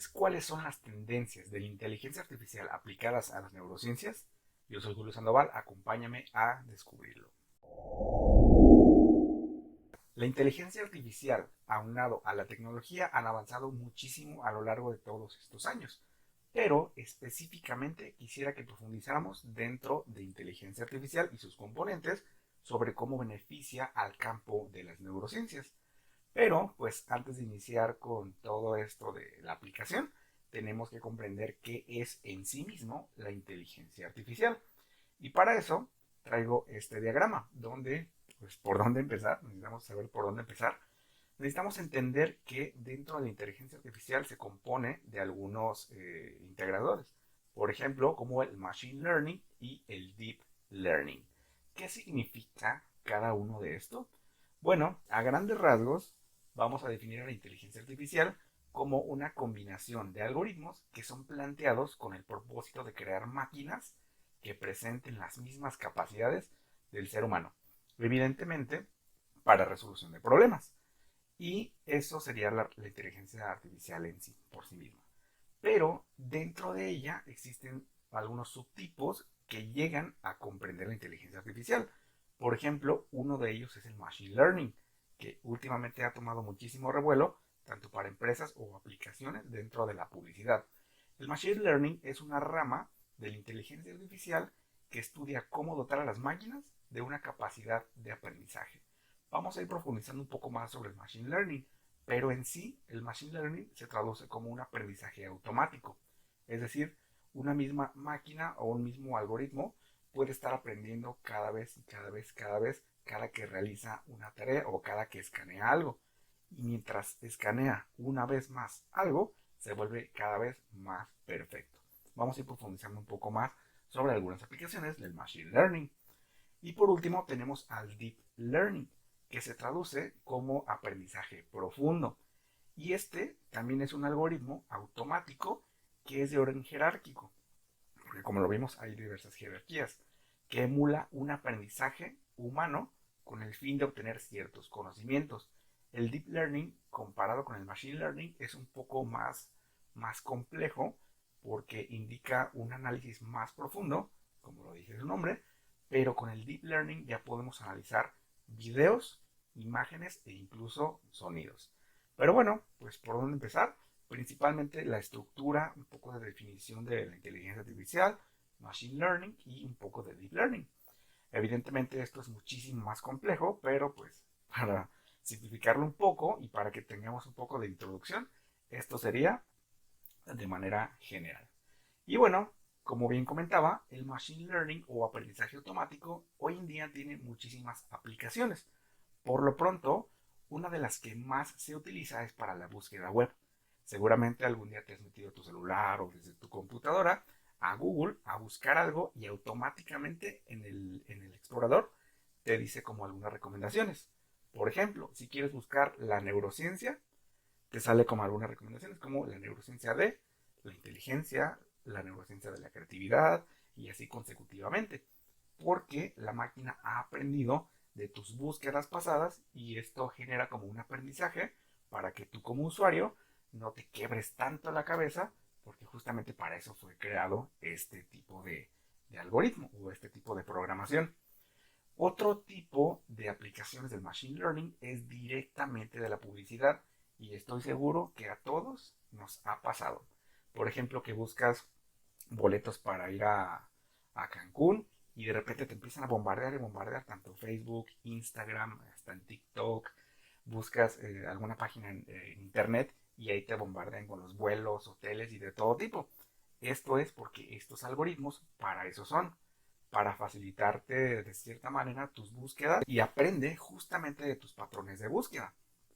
¿Cuáles son las tendencias de la inteligencia artificial aplicadas a las neurociencias? Yo soy Julio Sandoval, acompáñame a descubrirlo. La inteligencia artificial, aunado a la tecnología, han avanzado muchísimo a lo largo de todos estos años, pero específicamente quisiera que profundizáramos dentro de inteligencia artificial y sus componentes sobre cómo beneficia al campo de las neurociencias. Pero, pues antes de iniciar con todo esto de la aplicación, tenemos que comprender qué es en sí mismo la inteligencia artificial. Y para eso traigo este diagrama, donde, pues, por dónde empezar, necesitamos saber por dónde empezar. Necesitamos entender que dentro de la inteligencia artificial se compone de algunos integradores. Por ejemplo, como el Machine Learning y el Deep Learning. ¿Qué significa cada uno de estos? Bueno, a grandes rasgos, vamos a definir a la inteligencia artificial como una combinación de algoritmos que son planteados con el propósito de crear máquinas que presenten las mismas capacidades del ser humano, evidentemente para resolución de problemas. Y eso sería la inteligencia artificial en sí, por sí misma. Pero dentro de ella existen algunos subtipos que llegan a comprender la inteligencia artificial. Por ejemplo, uno de ellos es el Machine Learning, que últimamente ha tomado muchísimo revuelo, tanto para empresas o aplicaciones dentro de la publicidad. El Machine Learning es una rama de la inteligencia artificial que estudia cómo dotar a las máquinas de una capacidad de aprendizaje. Vamos a ir profundizando un poco más sobre el Machine Learning, pero en sí el Machine Learning se traduce como un aprendizaje automático. Es decir, una misma máquina o un mismo algoritmo puede estar aprendiendo cada vez, cada que realiza una tarea o cada que escanea algo. Y mientras escanea una vez más algo, se vuelve cada vez más perfecto. Vamos a ir profundizando un poco más sobre algunas aplicaciones del Machine Learning. Y por último tenemos al Deep Learning, que se traduce como aprendizaje profundo. Y este también es un algoritmo automático que es de orden jerárquico, porque como lo vimos hay diversas jerarquías, que emula un aprendizaje humano con el fin de obtener ciertos conocimientos. El Deep Learning, comparado con el Machine Learning, es un poco más complejo porque indica un análisis más profundo, como lo dice su nombre, pero con el Deep Learning ya podemos analizar videos, imágenes e incluso sonidos. Pero bueno, pues por dónde empezar, principalmente la estructura, un poco de definición de la inteligencia artificial, machine learning y un poco de deep learning. Evidentemente esto es muchísimo más complejo, pero pues para simplificarlo un poco y para que tengamos un poco de introducción, esto sería de manera general. Y bueno, como bien comentaba, el machine learning o aprendizaje automático hoy en día tiene muchísimas aplicaciones. Por lo pronto, una de las que más se utiliza es para la búsqueda web. Seguramente algún día te has metido tu celular o desde tu computadora a Google a buscar algo y automáticamente en el explorador te dice como algunas recomendaciones. Por ejemplo, si quieres buscar la neurociencia, te sale como algunas recomendaciones como la neurociencia de la inteligencia, la neurociencia de la creatividad y así consecutivamente. Porque la máquina ha aprendido de tus búsquedas pasadas y esto genera como un aprendizaje para que tú como usuario no te quiebres tanto la cabeza porque justamente para eso fue creado este tipo de algoritmo o este tipo de programación. Otro tipo de aplicaciones del Machine Learning es directamente de la publicidad y estoy seguro que a todos nos ha pasado. Por ejemplo, que buscas boletos para ir a Cancún y de repente te empiezan a bombardear y bombardear tanto Facebook, Instagram, hasta en TikTok. Buscas alguna página en internet y ahí te bombardean con los vuelos, hoteles y de todo tipo. Esto es porque estos algoritmos para eso son, para facilitarte de cierta manera tus búsquedas y aprende justamente de tus patrones de búsqueda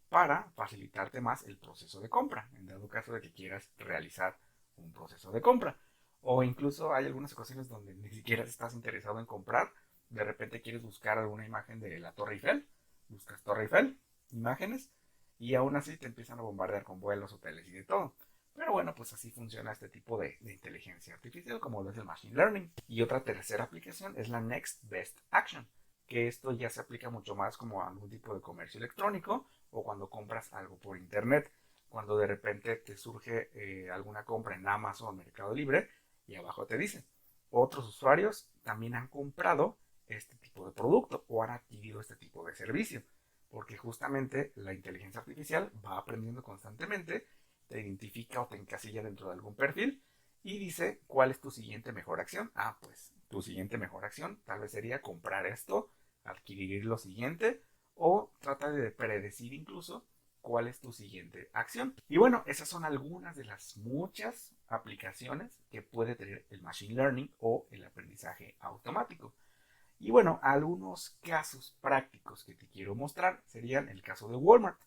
para facilitarte más el proceso de compra, en dado caso de que quieras realizar un proceso de compra. O incluso hay algunas ocasiones donde ni siquiera estás interesado en comprar, de repente quieres buscar alguna imagen de la Torre Eiffel, buscas Torre Eiffel, imágenes, y aún así te empiezan a bombardear con vuelos, hoteles y de todo. Pero bueno, pues así funciona este tipo de inteligencia artificial, como lo es el Machine Learning. Y otra tercera aplicación es la Next Best Action, que esto ya se aplica mucho más como a algún tipo de comercio electrónico o cuando compras algo por internet. cuando de repente te surge alguna compra en Amazon, Mercado Libre, y abajo te dice, otros usuarios también han comprado este tipo de producto o han adquirido este tipo de servicio, porque justamente la inteligencia artificial va aprendiendo constantemente, te identifica o te encasilla dentro de algún perfil y dice cuál es tu siguiente mejor acción. Ah, pues tu siguiente mejor acción tal vez sería comprar esto, adquirir lo siguiente o trata de predecir incluso cuál es tu siguiente acción. Y bueno, esas son algunas de las muchas aplicaciones que puede tener el Machine Learning o el aprendizaje automático. Y bueno, algunos casos prácticos que te quiero mostrar serían el caso de Walmart.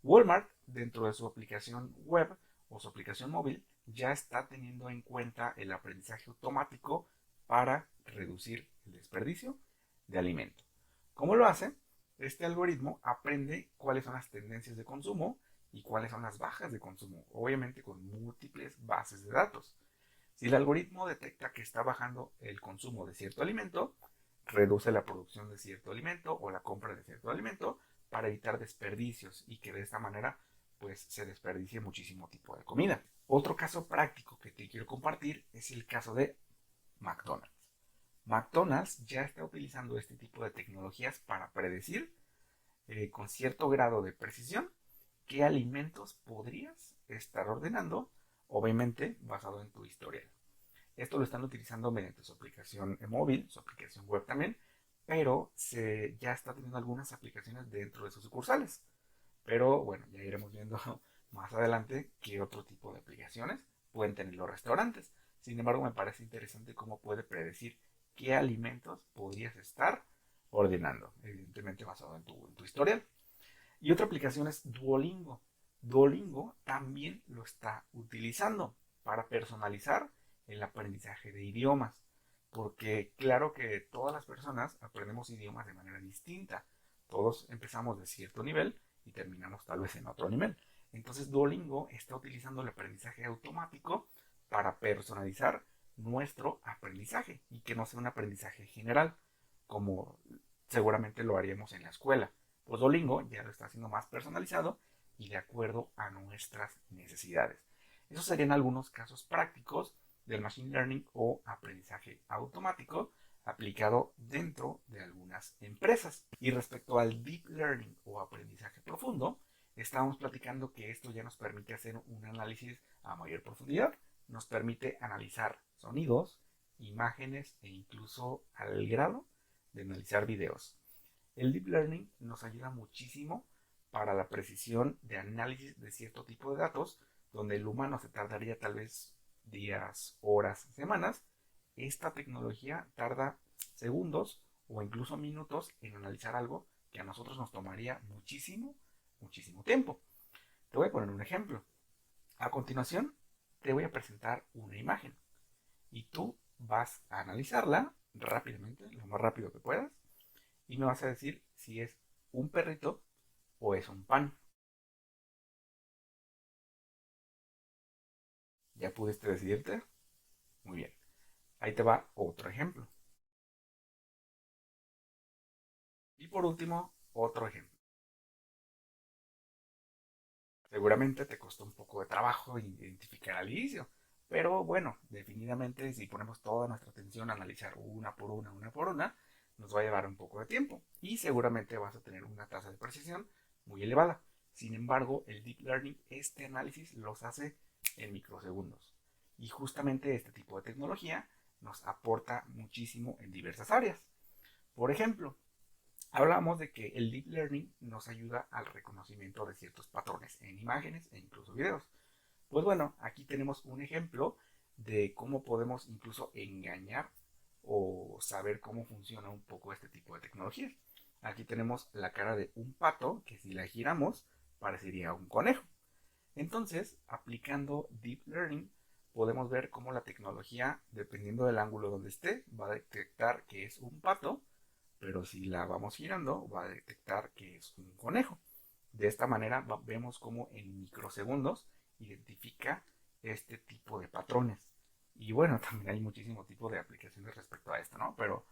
Walmart, dentro de su aplicación web o su aplicación móvil, ya está teniendo en cuenta el aprendizaje automático para reducir el desperdicio de alimento. ¿Cómo lo hace? Este algoritmo aprende cuáles son las tendencias de consumo y cuáles son las bajas de consumo, obviamente con múltiples bases de datos. Si el algoritmo detecta que está bajando el consumo de cierto alimento, reduce la producción de cierto alimento o la compra de cierto alimento para evitar desperdicios y que de esta manera pues se desperdicie muchísimo tipo de comida. Otro caso práctico que te quiero compartir es el caso de McDonald's. McDonald's ya está utilizando este tipo de tecnologías para predecir con cierto grado de precisión qué alimentos podrías estar ordenando, obviamente basado en tu historial. Esto lo están utilizando mediante su aplicación móvil, su aplicación web también, pero ya está teniendo algunas aplicaciones dentro de sus sucursales. Pero bueno, ya iremos viendo más adelante qué otro tipo de aplicaciones pueden tener los restaurantes. Sin embargo, me parece interesante cómo puede predecir qué alimentos podrías estar ordenando, evidentemente basado en tu historial. Y otra aplicación es Duolingo. Duolingo también lo está utilizando para personalizar el aprendizaje de idiomas. Porque claro que todas las personas aprendemos idiomas de manera distinta. Todos empezamos de cierto nivel y terminamos tal vez en otro nivel. Entonces Duolingo está utilizando el aprendizaje automático para personalizar nuestro aprendizaje y que no sea un aprendizaje general, como seguramente lo haríamos en la escuela. Pues Duolingo ya lo está haciendo más personalizado y de acuerdo a nuestras necesidades. Esos serían algunos casos prácticos del Machine Learning o aprendizaje automático aplicado dentro de algunas empresas. Y respecto al Deep Learning o aprendizaje profundo, estábamos platicando que esto ya nos permite hacer un análisis a mayor profundidad, nos permite analizar sonidos, imágenes e incluso al grado de analizar videos. El Deep Learning nos ayuda muchísimo para la precisión de análisis de cierto tipo de datos, donde el humano se tardaría tal vez días, horas, semanas. Esta tecnología tarda segundos o incluso minutos en analizar algo que a nosotros nos tomaría muchísimo, muchísimo tiempo. Te voy a poner un ejemplo. A continuación, te voy a presentar una imagen y tú vas a analizarla rápidamente, lo más rápido que puedas, y me vas a decir si es un perrito o es un pan. ¿Ya pudiste decidirte? Muy bien. Ahí te va otro ejemplo. Y por último, otro ejemplo. Seguramente te costó un poco de trabajo identificar al inicio, pero bueno, definitivamente si ponemos toda nuestra atención a analizar una por una, nos va a llevar un poco de tiempo y seguramente vas a tener una tasa de precisión muy elevada. Sin embargo, el Deep Learning, este análisis los hace en microsegundos. Y justamente este tipo de tecnología nos aporta muchísimo en diversas áreas. Por ejemplo, hablamos de que el Deep Learning nos ayuda al reconocimiento de ciertos patrones en imágenes e incluso videos. Pues bueno, aquí tenemos un ejemplo de cómo podemos incluso engañar o saber cómo funciona un poco este tipo de tecnologías. Aquí tenemos la cara de un pato que si la giramos parecería un conejo. Entonces, aplicando Deep Learning, podemos ver cómo la tecnología, dependiendo del ángulo donde esté, va a detectar que es un pato, pero si la vamos girando, va a detectar que es un conejo. De esta manera vemos cómo en microsegundos identifica este tipo de patrones. Y bueno, también hay muchísimo tipo de aplicaciones respecto a esto, ¿no? Pero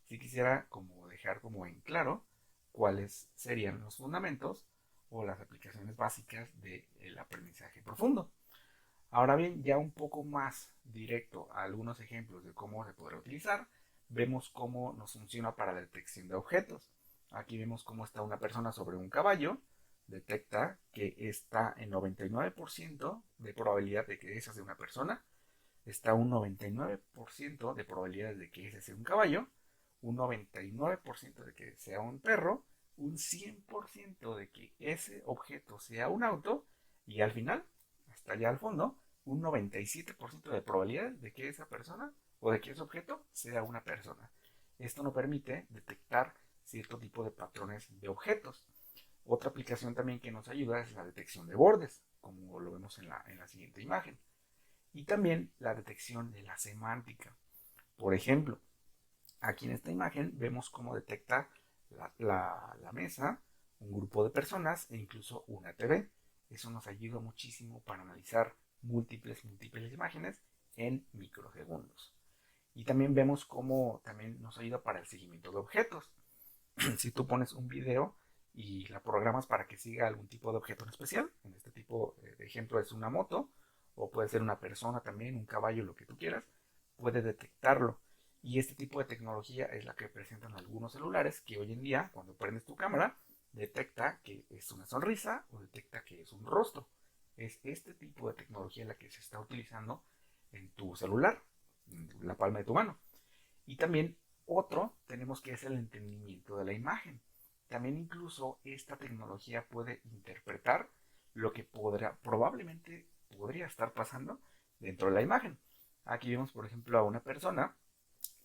sí quisiera como dejar como en claro cuáles serían los fundamentos o las aplicaciones básicas del aprendizaje profundo. Ahora bien, ya un poco más directo a algunos ejemplos de cómo se podrá utilizar, vemos cómo nos funciona para la detección de objetos. Aquí vemos cómo está una persona sobre un caballo, detecta que está en 99% de probabilidad de que esa sea una persona, está un 99% de probabilidades de que ese sea un caballo, un 99% de que sea un perro, un 100% de que ese objeto sea un auto y al final, hasta allá al fondo, un 97% de probabilidades de que esa persona o de que ese objeto sea una persona. Esto nos permite detectar cierto tipo de patrones de objetos. Otra aplicación también que nos ayuda es la detección de bordes, como lo vemos en la siguiente imagen. Y también la detección de la semántica. Por ejemplo, aquí en esta imagen vemos cómo detecta la mesa, un grupo de personas e incluso una TV. Eso nos ayuda muchísimo para analizar múltiples imágenes en microsegundos. Y también vemos cómo también nos ayuda para el seguimiento de objetos. Si tú pones un video y la programas para que siga algún tipo de objeto en especial, en este tipo de ejemplo es una moto, o puede ser una persona también, un caballo, lo que tú quieras, puede detectarlo. Y este tipo de tecnología es la que presentan algunos celulares que hoy en día, cuando prendes tu cámara, detecta que es una sonrisa o detecta que es un rostro. Es este tipo de tecnología la que se está utilizando en tu celular, en la palma de tu mano. Y también otro tenemos que es el entendimiento de la imagen. También incluso esta tecnología puede interpretar lo que probablemente podría estar pasando dentro de la imagen. Aquí vemos, por ejemplo, a una persona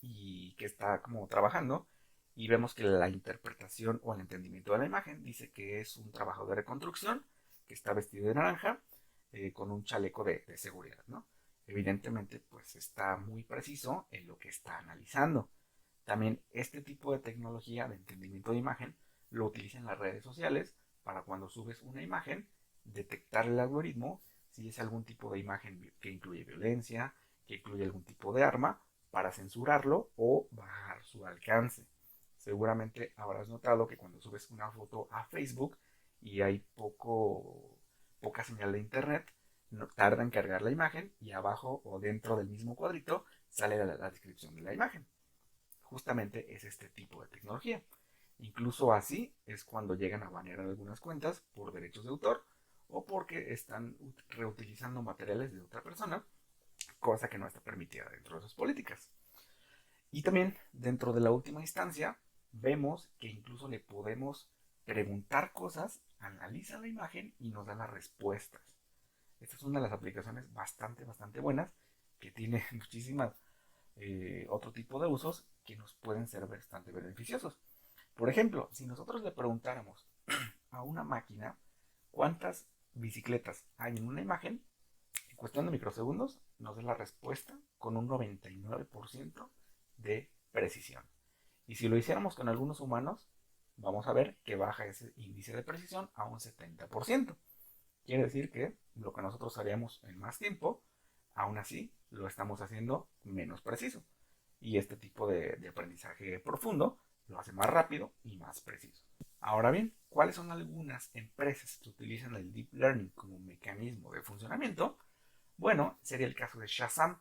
y que está como trabajando y vemos que la interpretación o el entendimiento de la imagen dice que es un trabajador de construcción que está vestido de naranja con un chaleco de seguridad, ¿no? Evidentemente, pues está muy preciso en lo que está analizando. También este tipo de tecnología de entendimiento de imagen lo utilizan las redes sociales para cuando subes una imagen, detectar el algoritmo si es algún tipo de imagen que incluye violencia, que incluye algún tipo de arma, para censurarlo o bajar su alcance. Seguramente habrás notado que cuando subes una foto a Facebook y hay poca señal de internet, no tarda en cargar la imagen y abajo o dentro del mismo cuadrito sale la descripción de la imagen. Justamente es este tipo de tecnología. Incluso así es cuando llegan a banear algunas cuentas por derechos de autor o porque están reutilizando materiales de otra persona, cosa que no está permitida dentro de sus políticas. Y también dentro de la última instancia vemos que incluso le podemos preguntar cosas, analiza la imagen y nos da las respuestas. Esta es una de las aplicaciones bastante buenas que tiene muchísimas otro tipo de usos que nos pueden ser bastante beneficiosos. Por ejemplo, si nosotros le preguntáramos a una máquina cuántas bicicletas hay en una imagen, en cuestión de microsegundos nos da la respuesta con un 99% de precisión. Y si lo hiciéramos con algunos humanos, vamos a ver que baja ese índice de precisión a un 70%. Quiere decir que lo que nosotros haríamos en más tiempo, aún así lo estamos haciendo menos preciso. Y este tipo de aprendizaje profundo lo hace más rápido y más preciso. Ahora bien, ¿cuáles son algunas empresas que utilizan el Deep Learning como mecanismo de funcionamiento? Bueno, sería el caso de Shazam,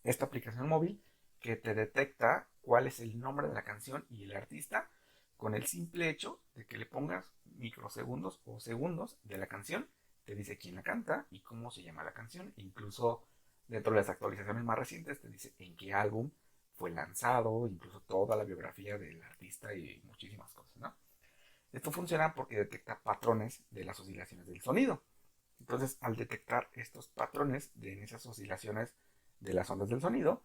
esta aplicación móvil que te detecta cuál es el nombre de la canción y el artista con el simple hecho de que le pongas microsegundos o segundos de la canción, te dice quién la canta y cómo se llama la canción. Incluso dentro de las actualizaciones más recientes te dice en qué álbum fue lanzado, incluso toda la biografía del artista y muchísimas cosas, ¿no? Esto funciona porque detecta patrones de las oscilaciones del sonido. Entonces, al detectar estos patrones de esas oscilaciones de las ondas del sonido,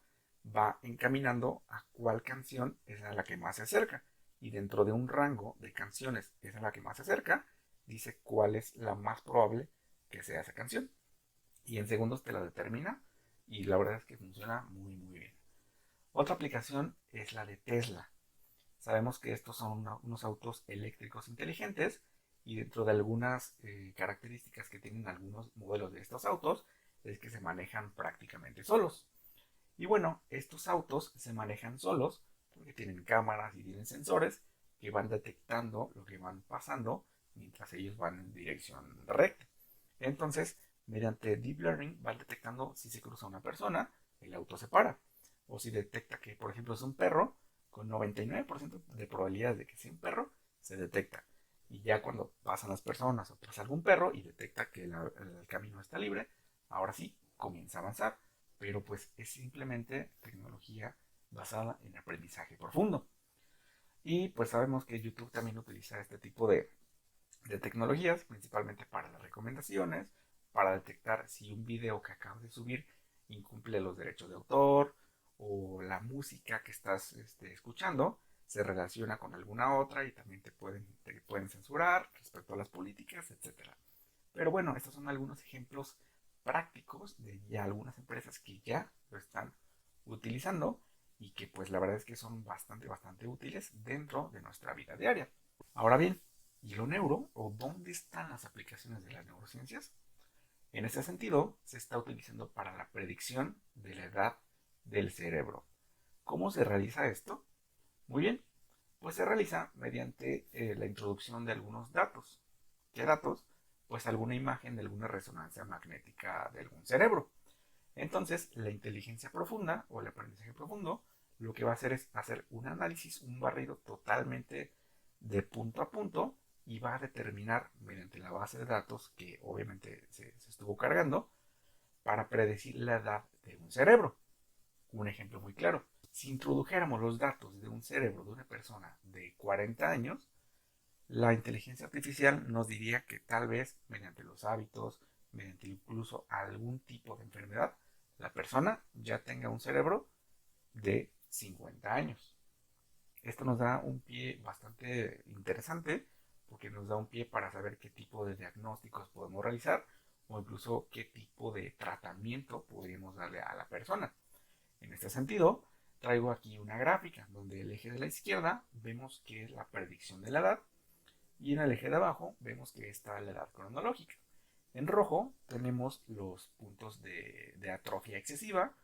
va encaminando a cuál canción es a la que más se acerca. Y dentro de un rango de canciones es a la que más se acerca, dice cuál es la más probable que sea esa canción. Y en segundos te la determina y la verdad es que funciona muy bien. Otra aplicación es la de Tesla. Sabemos que estos son unos autos eléctricos inteligentes y dentro de algunas características que tienen algunos modelos de estos autos es que se manejan prácticamente solos. Y bueno, estos autos se manejan solos porque tienen cámaras y tienen sensores que van detectando lo que van pasando mientras ellos van en dirección recta. Entonces, mediante Deep Learning van detectando si se cruza una persona, el auto se para. O si detecta que, por ejemplo, es un perro, con 99% de probabilidades de que sea un perro, se detecta. Y ya cuando pasan las personas o pasa algún perro y detecta que el camino está libre, ahora sí comienza a avanzar. Pero pues es simplemente tecnología basada en aprendizaje profundo. Y pues sabemos que YouTube también utiliza este tipo de tecnologías, principalmente para las recomendaciones, para detectar si un video que acabas de subir incumple los derechos de autor o la música que estás escuchando se relaciona con alguna otra y también te pueden censurar respecto a las políticas, etcétera. Pero bueno, estos son algunos ejemplos prácticos de ya algunas empresas que ya lo están utilizando y que pues la verdad es que son bastante útiles dentro de nuestra vida diaria. Ahora bien, ¿y lo neuro o dónde están las aplicaciones de las neurociencias? En ese sentido, se está utilizando para la predicción de la edad del cerebro. ¿Cómo se realiza esto? Muy bien, pues se realiza mediante la introducción de algunos datos. ¿Qué datos? Pues alguna imagen de alguna resonancia magnética de algún cerebro. Entonces, la inteligencia profunda o el aprendizaje profundo lo que va a hacer es hacer un análisis, un barrido totalmente de punto a punto y va a determinar mediante la base de datos que obviamente se estuvo cargando para predecir la edad de un cerebro. Un ejemplo muy claro. Si introdujéramos los datos de un cerebro de una persona de 40 años, la inteligencia artificial nos diría que tal vez mediante los hábitos, mediante incluso algún tipo de enfermedad, la persona ya tenga un cerebro de 50 años. Esto nos da un pie bastante interesante porque nos da un pie para saber qué tipo de diagnósticos podemos realizar o incluso qué tipo de tratamiento podríamos darle a la persona. En este sentido, traigo aquí una gráfica donde el eje de la izquierda vemos que es la predicción de la edad y en el eje de abajo vemos que está la edad cronológica. En rojo tenemos los puntos de atrofia excesiva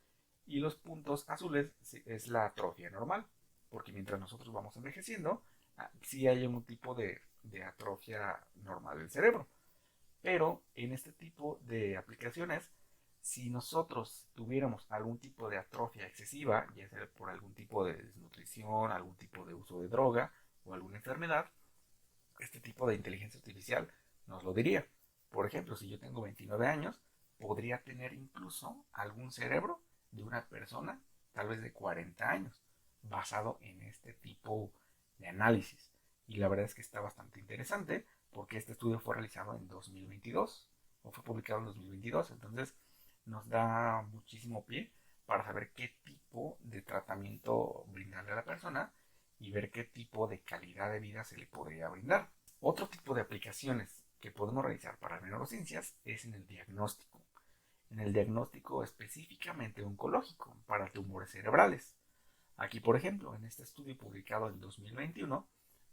y los puntos azules es la atrofia normal, porque mientras nosotros vamos envejeciendo, sí hay un tipo de atrofia normal del cerebro. Pero en este tipo de aplicaciones, si nosotros tuviéramos algún tipo de atrofia excesiva, ya sea por algún tipo de desnutrición, algún tipo de uso de droga o alguna enfermedad, este tipo de inteligencia artificial nos lo diría. Por ejemplo, si yo tengo 29 años, podría tener incluso algún cerebro de una persona, tal vez de 40 años, basado en este tipo de análisis. Y la verdad es que está bastante interesante porque este estudio fue realizado en 2022 o fue publicado en 2022, entonces nos da muchísimo pie para saber qué tipo de tratamiento brindarle a la persona y ver qué tipo de calidad de vida se le podría brindar. Otro tipo de aplicaciones que podemos realizar para neurociencias es en el diagnóstico. En el diagnóstico específicamente oncológico para tumores cerebrales. Aquí, por ejemplo, en este estudio publicado en 2021,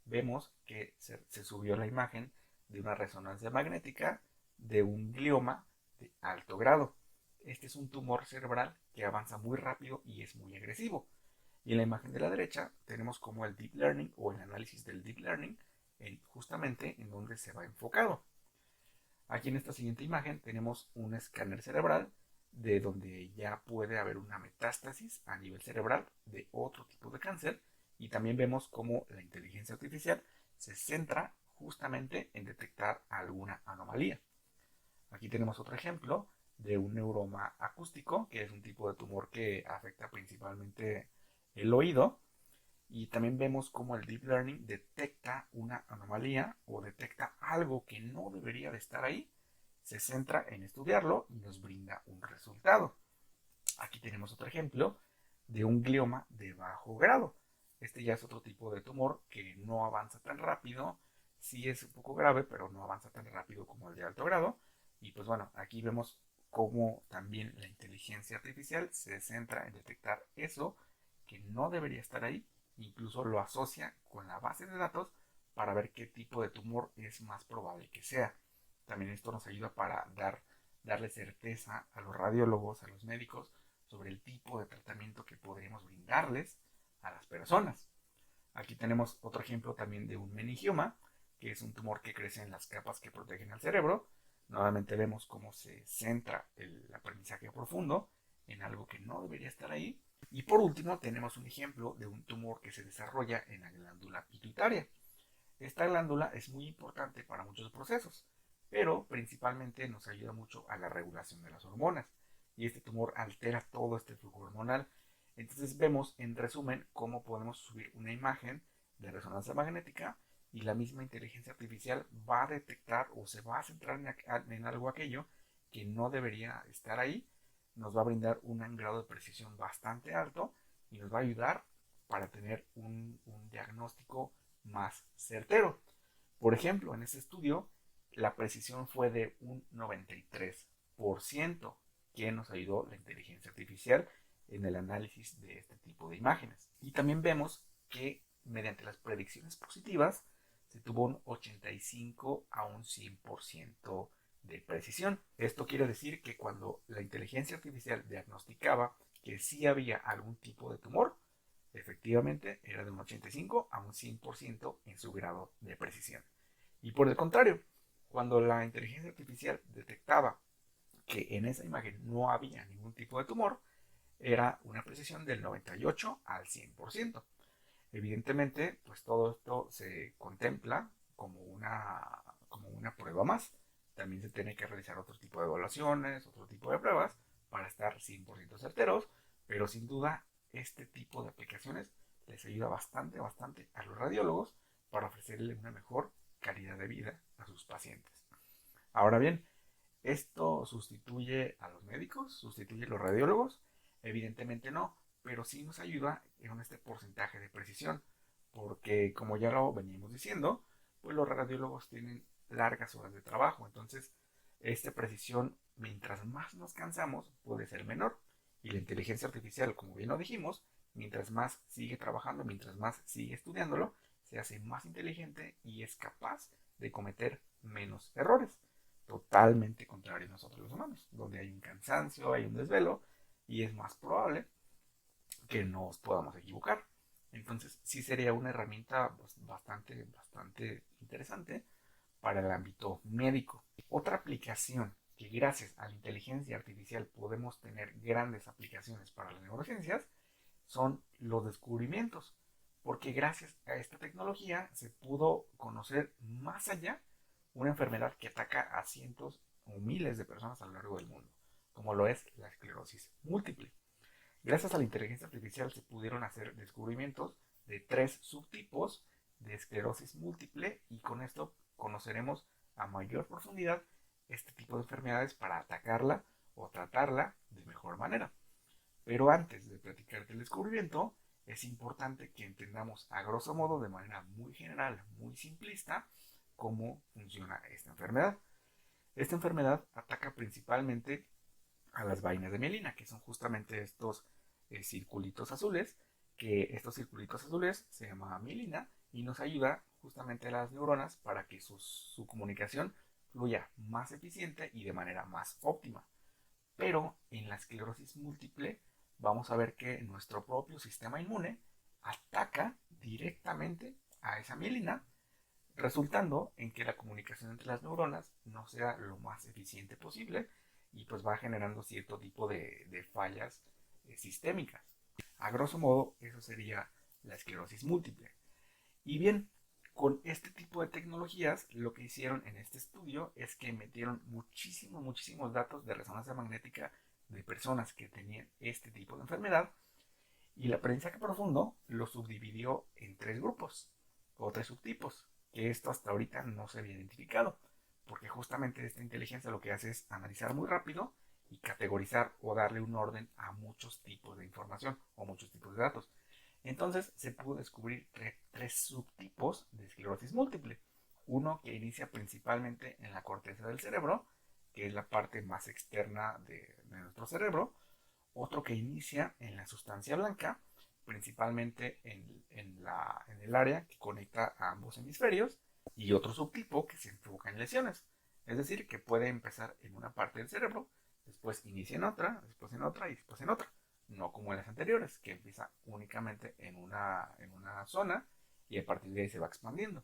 vemos que se subió la imagen de una resonancia magnética de un glioma de alto grado. Este es un tumor cerebral que avanza muy rápido y es muy agresivo. Y en la imagen de la derecha tenemos como el deep learning o el análisis del deep learning justamente en donde se va enfocado. Aquí en esta siguiente imagen tenemos un escáner cerebral de donde ya puede haber una metástasis a nivel cerebral de otro tipo de cáncer y también vemos cómo la inteligencia artificial se centra justamente en detectar alguna anomalía. Aquí tenemos otro ejemplo de un neuroma acústico, que es un tipo de tumor que afecta principalmente el oído. Y también vemos cómo el Deep Learning detecta una anomalía o detecta algo que no debería de estar ahí, se centra en estudiarlo y nos brinda un resultado. Aquí tenemos otro ejemplo de un glioma de bajo grado. Este ya es otro tipo de tumor que no avanza tan rápido, sí es un poco grave, pero no avanza tan rápido como el de alto grado. Y pues bueno, aquí vemos cómo también la inteligencia artificial se centra en detectar eso que no debería estar ahí, incluso lo asocia con la base de datos para ver qué tipo de tumor es más probable que sea. También esto nos ayuda para darle certeza a los radiólogos, a los médicos, sobre el tipo de tratamiento que podríamos brindarles a las personas. Aquí tenemos otro ejemplo también de un meningioma, que es un tumor que crece en las capas que protegen al cerebro. Nuevamente vemos cómo se centra el aprendizaje profundo en algo que no debería estar ahí. Y por último tenemos un ejemplo de un tumor que se desarrolla en la glándula pituitaria. Esta glándula es muy importante para muchos procesos, pero principalmente nos ayuda mucho a la regulación de las hormonas. Y este tumor altera todo este flujo hormonal. Entonces vemos en resumen cómo podemos subir una imagen de resonancia magnética y la misma inteligencia artificial va a detectar o se va a centrar en algo aquello que no debería estar ahí. Nos va a brindar un grado de precisión bastante alto y nos va a ayudar para tener un diagnóstico más certero. Por ejemplo, en este estudio, la precisión fue de un 93%, que nos ayudó la inteligencia artificial en el análisis de este tipo de imágenes. Y también vemos que mediante las predicciones positivas se tuvo un 85 a un 100% de precisión. Esto quiere decir que cuando la inteligencia artificial diagnosticaba que sí había algún tipo de tumor, efectivamente era de un 85 a un 100% en su grado de precisión. Y por el contrario, cuando la inteligencia artificial detectaba que en esa imagen no había ningún tipo de tumor, era una precisión del 98 al 100%. Evidentemente, pues todo esto se contempla como una prueba más. También se tiene que realizar otro tipo de evaluaciones, otro tipo de pruebas para estar 100% certeros, pero sin duda este tipo de aplicaciones les ayuda bastante, bastante a los radiólogos para ofrecerle una mejor calidad de vida a sus pacientes. Ahora bien, ¿esto sustituye a los médicos? ¿Sustituye a los radiólogos? Evidentemente no, pero sí nos ayuda en este porcentaje de precisión, porque como ya lo veníamos diciendo, pues los radiólogos tienen largas horas de trabajo, entonces esta precisión, mientras más nos cansamos, puede ser menor. Y la inteligencia artificial, como bien lo dijimos, mientras más sigue trabajando, mientras más sigue estudiándolo, se hace más inteligente y es capaz de cometer menos errores. Totalmente contrario a nosotros los humanos, donde hay un cansancio, hay un desvelo y es más probable que nos podamos equivocar. Entonces, sí sería una herramienta bastante, bastante interesante para el ámbito médico. Otra aplicación que gracias a la inteligencia artificial podemos tener grandes aplicaciones para las neurociencias son los descubrimientos, porque gracias a esta tecnología se pudo conocer más allá una enfermedad que ataca a cientos o miles de personas a lo largo del mundo, como lo es la esclerosis múltiple. Gracias a la inteligencia artificial se pudieron hacer descubrimientos de 3 subtipos de esclerosis múltiple y con esto conoceremos a mayor profundidad este tipo de enfermedades para atacarla o tratarla de mejor manera. Pero antes de platicar del descubrimiento, es importante que entendamos a grosso modo, de manera muy general, muy simplista, cómo funciona esta enfermedad. Esta enfermedad ataca principalmente a las vainas de mielina, que son justamente estos circulitos azules, que estos circulitos azules se llama mielina y nos ayuda justamente a las neuronas para que su comunicación fluya más eficiente y de manera más óptima. Pero en la esclerosis múltiple vamos a ver que nuestro propio sistema inmune ataca directamente a esa mielina, resultando en que la comunicación entre las neuronas no sea lo más eficiente posible y pues va generando cierto tipo de fallas sistémicas. A grosso modo, eso sería la esclerosis múltiple. Y bien, con este tipo de tecnologías, lo que hicieron en este estudio es que metieron muchísimos, muchísimos datos de resonancia magnética de personas que tenían este tipo de enfermedad y el aprendizaje profundo lo subdividió en 3 grupos o 3 subtipos, que esto hasta ahorita no se había identificado, porque justamente esta inteligencia lo que hace es analizar muy rápido y categorizar o darle un orden a muchos tipos de información o muchos tipos de datos. Entonces se pudo descubrir 3 subtipos de esclerosis múltiple. Uno que inicia principalmente en la corteza del cerebro, que es la parte más externa de nuestro cerebro. Otro que inicia en la sustancia blanca, principalmente en el área que conecta a ambos hemisferios. Y otro subtipo que se enfoca en lesiones. Es decir, que puede empezar en una parte del cerebro, después inicia en otra, después en otra y después en otra, no como en las anteriores, que empieza únicamente en una zona y a partir de ahí se va expandiendo.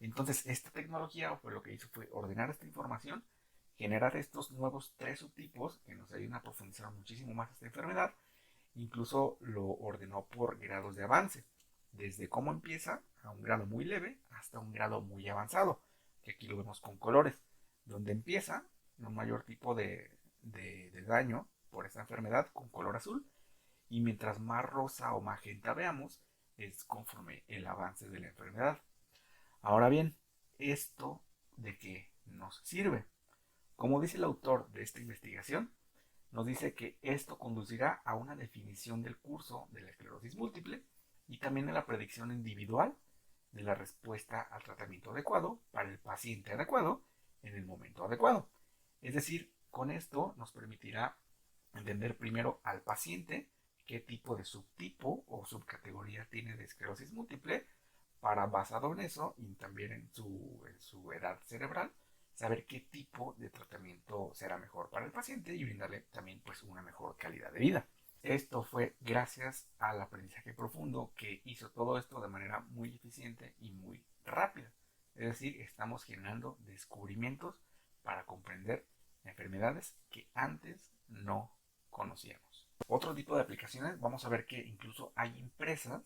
Entonces, esta tecnología lo que hizo fue ordenar esta información, generar estos nuevos tres subtipos que nos ayudan a profundizar muchísimo más esta enfermedad. Incluso lo ordenó por grados de avance, desde cómo empieza a un grado muy leve hasta un grado muy avanzado, que aquí lo vemos con colores, donde empieza un mayor tipo de daño por esta enfermedad con color azul, y mientras más rosa o magenta veamos, es conforme el avance de la enfermedad. Ahora bien, ¿esto de qué nos sirve? Como dice el autor de esta investigación, nos dice que esto conducirá a una definición del curso de la esclerosis múltiple y también a la predicción individual de la respuesta al tratamiento adecuado para el paciente adecuado en el momento adecuado. Es decir, con esto nos permitirá entender primero al paciente qué tipo de subtipo o subcategoría tiene de esclerosis múltiple para, basado en eso y también en su edad cerebral, saber qué tipo de tratamiento será mejor para el paciente y brindarle también pues una mejor calidad de vida. Esto fue gracias al aprendizaje profundo que hizo todo esto de manera muy eficiente y muy rápida. Es decir, estamos generando descubrimientos para comprender enfermedades que antes no conocíamos. Otro tipo de aplicaciones, vamos a ver que incluso hay empresas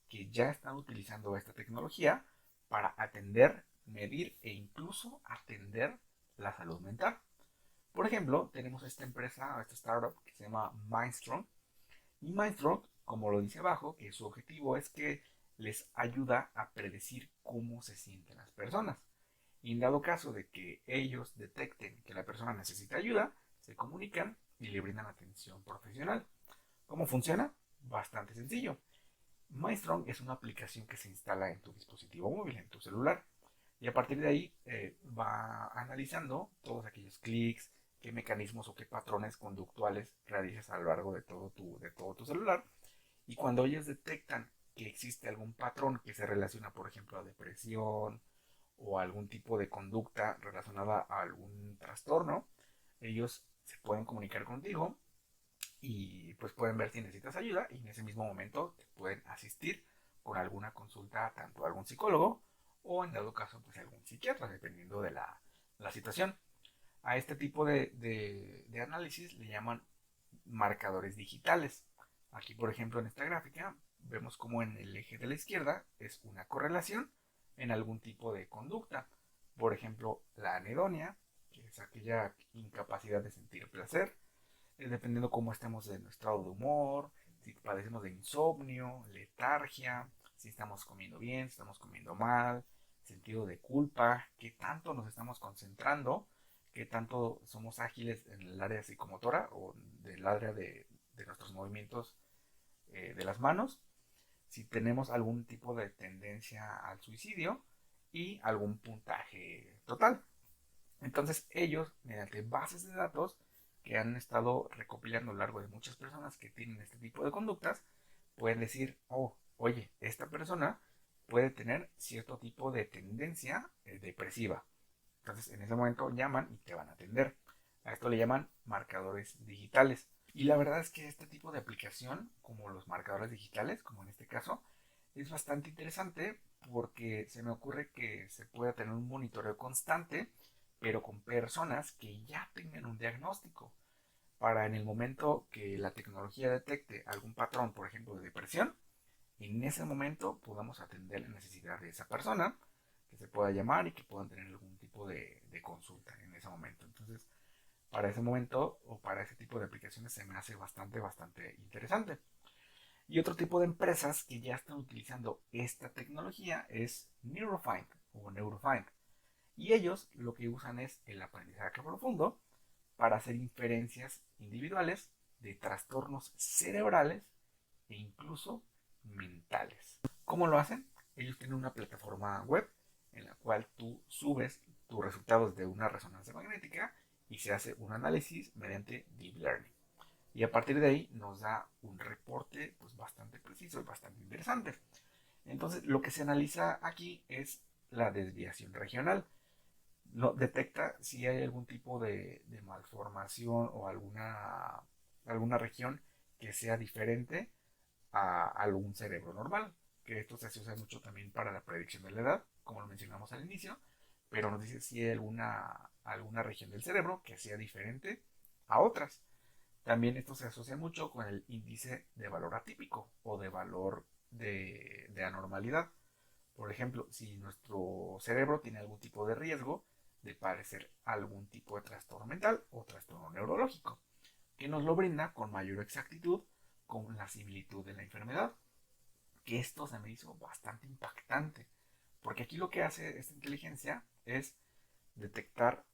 que ya están utilizando esta tecnología para atender, medir e incluso atender la salud mental. Por ejemplo, tenemos esta empresa, esta startup que se llama Mindstrong. Y Mindstrong, como lo dice abajo, que su objetivo es que les ayuda a predecir cómo se sienten las personas. Y en dado caso de que ellos detecten que la persona necesita ayuda, se comunican y le brindan atención profesional. ¿Cómo funciona? Bastante sencillo. MyStrong es una aplicación que se instala en tu dispositivo móvil, en tu celular. Y a partir de ahí va analizando todos aquellos clics, qué mecanismos o qué patrones conductuales realizas a lo largo de todo tu celular. Y cuando ellos detectan que existe algún patrón que se relaciona, por ejemplo, a depresión o a algún tipo de conducta relacionada a algún trastorno, ellos se pueden comunicar contigo y pues pueden ver si necesitas ayuda y en ese mismo momento te pueden asistir con alguna consulta tanto a algún psicólogo o en dado caso pues a algún psiquiatra dependiendo de la situación. A este tipo de análisis le llaman marcadores digitales. Aquí por ejemplo en esta gráfica vemos como en el eje de la izquierda es una correlación en algún tipo de conducta. Por ejemplo la anedonia, que es aquella incapacidad de sentir placer, dependiendo cómo estemos de nuestro estado de humor, si padecemos de insomnio, letargia, si estamos comiendo bien, si estamos comiendo mal, sentido de culpa, qué tanto nos estamos concentrando, qué tanto somos ágiles en el área psicomotora o del área de nuestros movimientos de las manos, si tenemos algún tipo de tendencia al suicidio y algún puntaje total. Entonces ellos, mediante bases de datos que han estado recopilando a lo largo de muchas personas que tienen este tipo de conductas, pueden decir, oh, oye, esta persona puede tener cierto tipo de tendencia depresiva. Entonces en ese momento llaman y te van a atender. A esto le llaman marcadores digitales. Y la verdad es que este tipo de aplicación, como los marcadores digitales, como en este caso, es bastante interesante porque se me ocurre que se puede tener un monitoreo constante, pero con personas que ya tengan un diagnóstico, para en el momento que la tecnología detecte algún patrón, por ejemplo, de depresión, en ese momento podamos atender la necesidad de esa persona, que se pueda llamar y que puedan tener algún tipo de consulta en ese momento. Entonces, para ese momento o para ese tipo de aplicaciones se me hace bastante interesante. Y otro tipo de empresas que ya están utilizando esta tecnología es Neurofind o Neurofind. Y ellos lo que usan es el aprendizaje profundo para hacer inferencias individuales de trastornos cerebrales e incluso mentales. ¿Cómo lo hacen? Ellos tienen una plataforma web en la cual tú subes tus resultados de una resonancia magnética y se hace un análisis mediante deep learning. Y a partir de ahí nos da un reporte pues, bastante preciso y bastante interesante. Entonces, lo que se analiza aquí es la desviación regional. No, detecta si hay algún tipo de malformación o alguna región que sea diferente a algún cerebro normal, que esto se usa mucho también para la predicción de la edad. como lo mencionamos al inicio, pero nos dice si hay alguna región del cerebro que sea diferente a otras. También esto se asocia mucho con el índice de valor atípico o de valor de anormalidad. Por ejemplo, si nuestro cerebro tiene algún tipo de riesgo de padecer algún tipo de trastorno mental o trastorno neurológico, que nos lo brinda con mayor exactitud con la similitud de la enfermedad. Que esto se me hizo bastante impactante, porque aquí lo que hace esta inteligencia es detectar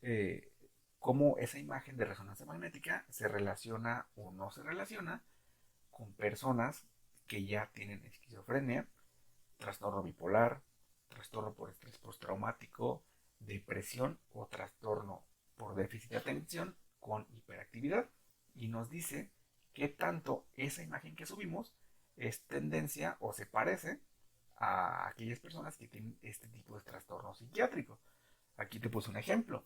eh, cómo esa imagen de resonancia magnética se relaciona o no se relaciona con personas que ya tienen esquizofrenia, trastorno bipolar, trastorno por estrés postraumático, depresión o trastorno por déficit de atención con hiperactividad. Y nos dice qué tanto esa imagen que subimos es tendencia o se parece a aquellas personas que tienen este tipo de trastorno psiquiátrico. Aquí te puse un ejemplo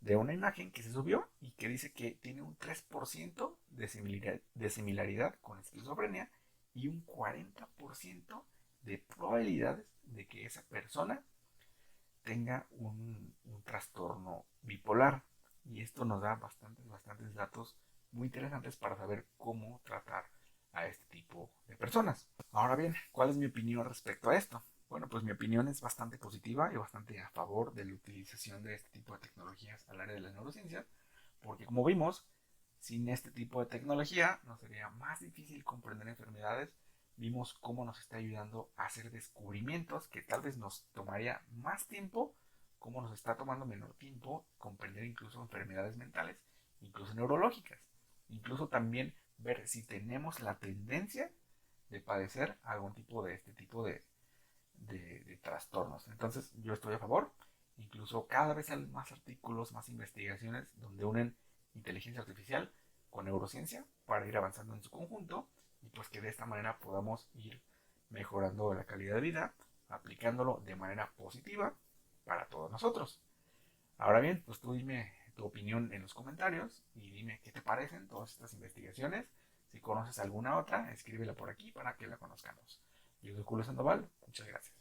de una imagen que se subió y que dice que tiene un 3% de similaridad con esquizofrenia y un 40% de probabilidades de que esa persona tenga un trastorno bipolar. Y esto nos da bastantes datos muy interesantes para saber cómo tratar a este tipo de personas. Ahora bien, ¿cuál es mi opinión respecto a esto? Bueno, pues mi opinión es bastante positiva y bastante a favor de la utilización de este tipo de tecnologías al área de la neurociencia, porque como vimos, sin este tipo de tecnología nos sería más difícil comprender enfermedades. Vimos cómo nos está ayudando a hacer descubrimientos que tal vez nos tomaría más tiempo, cómo nos está tomando menor tiempo comprender incluso enfermedades mentales, incluso neurológicas, incluso también ver si tenemos la tendencia de padecer algún tipo de este tipo de trastornos. Entonces yo estoy a favor, incluso cada vez hay más artículos, más investigaciones donde unen inteligencia artificial con neurociencia para ir avanzando en su conjunto y pues que de esta manera podamos ir mejorando la calidad de vida, aplicándolo de manera positiva para todos nosotros. Ahora bien, pues tú dime tu opinión en los comentarios y dime qué te parecen todas estas investigaciones. Si conoces alguna otra, escríbela por aquí para que la conozcamos. Yo soy Julio Sandoval, muchas gracias.